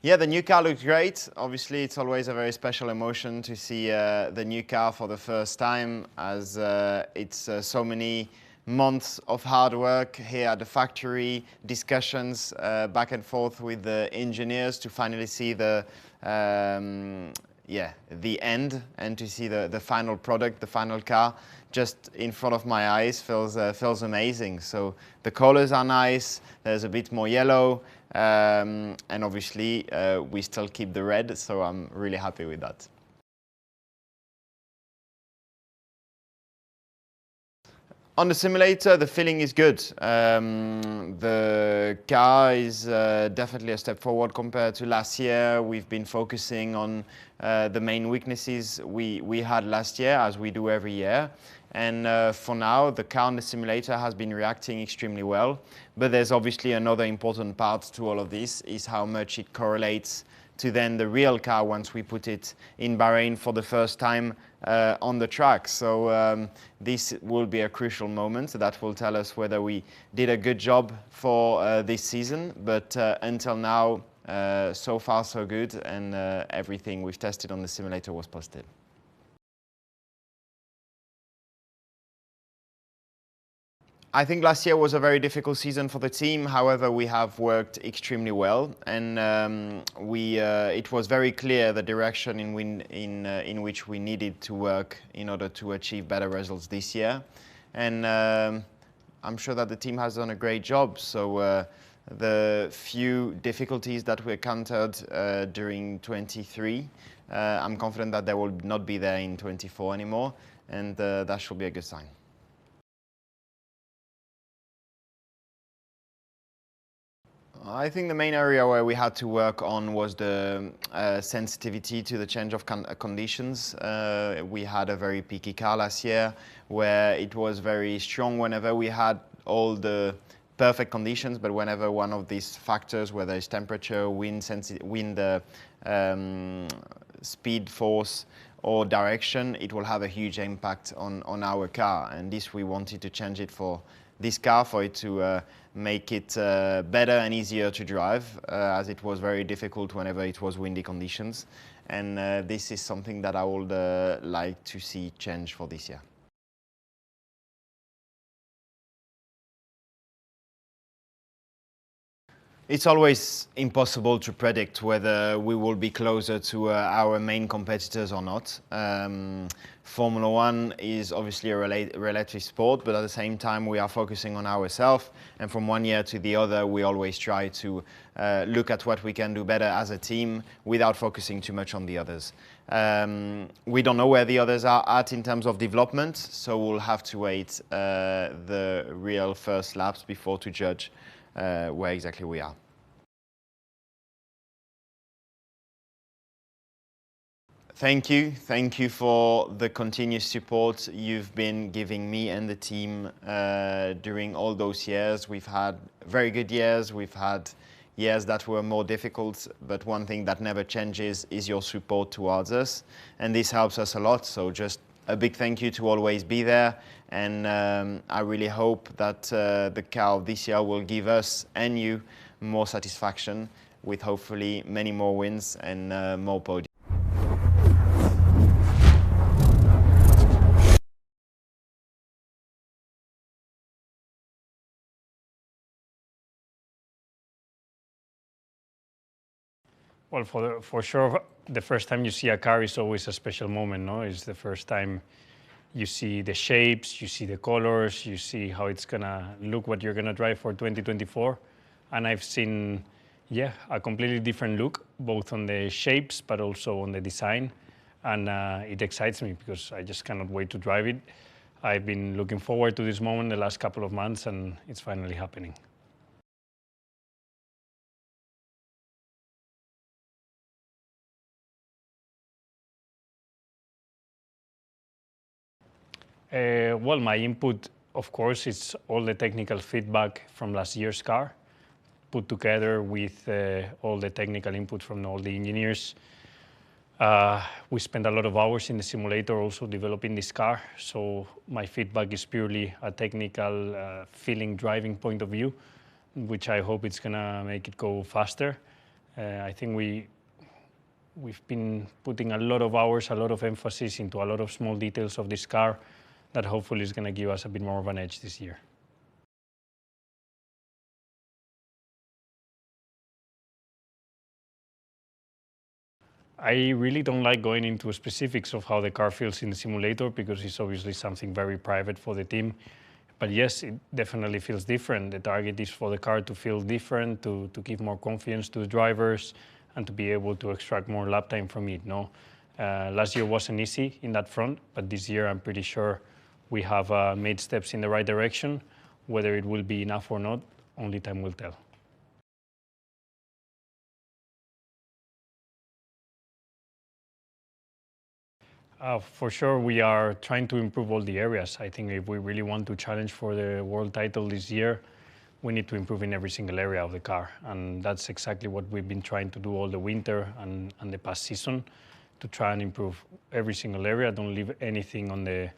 Yeah, the new car looks great. Obviously, it's always a very special emotion to see the new car for the first time, as it's so many months of hard work here at the factory, discussions back and forth with the engineers to finally see the the end and to see the final product, the final car, just in front of my eyes feels amazing. So the colors are nice. There's a bit more yellow. And obviously, we still keep the red, so I'm really happy with that. On the simulator, the feeling is good. The car is definitely a step forward compared to last year. We've been focusing on the main weaknesses we had last year, as we do every year. And for now, the car on the simulator has been reacting extremely well. But there's obviously another important part to all of this, is how much it correlates to then the real car once we put it in Bahrain for the first time on the track. So this will be a crucial moment that will tell us whether we did a good job for this season. But until now, so far so good, and everything we've tested on the simulator was positive. I think last year was a very difficult season for the team. However, we have worked extremely well, and it was very clear the direction in which we needed to work in order to achieve better results this year. And I'm sure that the team has done a great job. So the few difficulties that we encountered during 23, I'm confident that they will not be there in 24 anymore, and that should be a good sign. I think the main area where we had to work on was the sensitivity to the change of conditions. We had a very peaky car last year where it was very strong whenever we had all the perfect conditions, but whenever one of these factors, whether it's temperature, wind, speed, force, or direction, it will have a huge impact on our car. And this, we wanted to change it for this car, for it to make it better and easier to drive, as it was very difficult whenever it was windy conditions. And this is something that I would like to see change for this year. It's always impossible to predict whether we will be closer to our main competitors or not. Formula One is obviously a relative sport, but at the same time we are focusing on ourselves, and from one year to the other we always try to look at what we can do better as a team without focusing too much on the others. We don't know where the others are at in terms of development, so we'll have to wait the real first laps before to judge where exactly we are. Thank you for the continuous support you've been giving me and the team during all those years. We've had very good years, we've had years that were more difficult, but one thing that never changes is your support towards us, and this helps us a lot. So just a big thank you to always be there, and I really hope that the car of this year will give us and you more satisfaction, with hopefully many more wins and more podiums. Well, for sure, the first time you see a car is always a special moment, no? It's the first time you see the shapes, you see the colors, you see how it's gonna look, what you're gonna drive for 2024. And I've seen, yeah, a completely different look, both on the shapes, but also on the design. And it excites me because I just cannot wait to drive it. I've been looking forward to this moment the last couple of months, and it's finally happening. Well, my input, of course, is all the technical feedback from last year's car, put together with all the technical input from all the engineers. We spent a lot of hours in the simulator also developing this car, so my feedback is purely a technical feeling driving point of view, which I hope it's gonna make it go faster. I think we've been putting a lot of hours, a lot of emphasis into a lot of small details of this car that hopefully is going to give us a bit more of an edge this year. I really don't like going into specifics of how the car feels in the simulator because it's obviously something very private for the team. But yes, it definitely feels different. The target is for the car to feel different, to give more confidence to the drivers, and to be able to extract more lap time from it. No, last year wasn't easy in that front, but this year I'm pretty sure we have made steps in the right direction. Whether it will be enough or not, only time will tell. For sure, we are trying to improve all the areas. I think if we really want to challenge for the world title this year, we need to improve in every single area of the car. And that's exactly what we've been trying to do all the winter and the past season, to try and improve every single area. Don't leave anything on the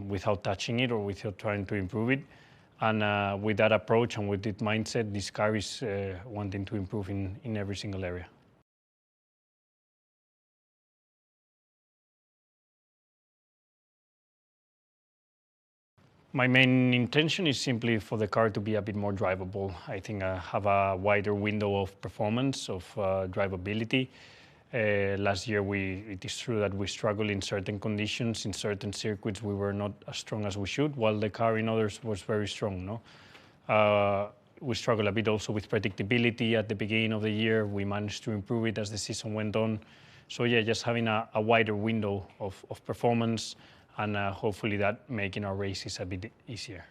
without touching it or without trying to improve it. And with that approach and with that mindset, this car is wanting to improve in every single area. My main intention is simply for the car to be a bit more drivable. I think I have a wider window of performance, of drivability. Last year, it is true that we struggled in certain conditions. In certain circuits, we were not as strong as we should, while the car in others was very strong. No? We struggled a bit also with predictability at the beginning of the year. We managed to improve it as the season went on. So yeah, just having a wider window of performance, and hopefully that making our races a bit easier.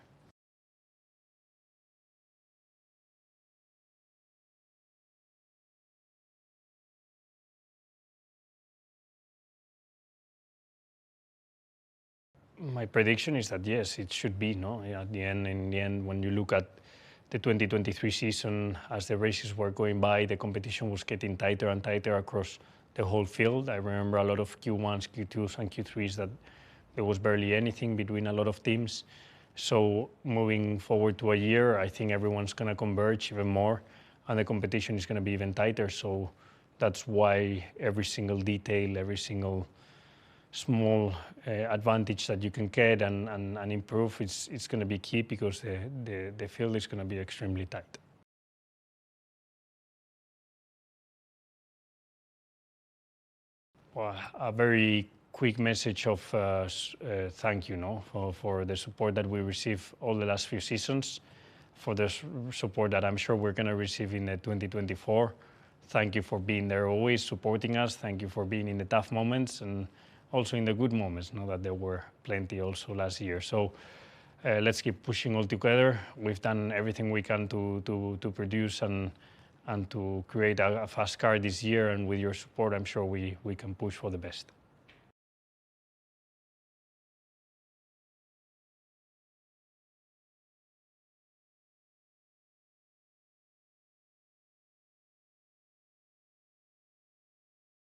My prediction is that yes, it should be. No, at the end, in the end, when you look at the 2023 season, as the races were going by, the competition was getting tighter and tighter across the whole field. I remember a lot of Q1s, Q2s, and Q3s that there was barely anything between a lot of teams. So moving forward to a year, I think everyone's going to converge even more, and the competition is going to be even tighter. So that's why every single detail, every single small advantage that you can get and improve, it's going to be key, because the field is going to be extremely tight. Well, a very quick message of thank you, for the support that we received all the last few seasons, for the support that I'm sure we're going to receive in the 2024. Thank you for being there always, supporting us. Thank you for being in the tough moments and also in the good moments, that there were plenty also last year. So let's keep pushing all together. We've done everything we can to produce and to create a fast car this year, and with your support, I'm sure we can push for the best.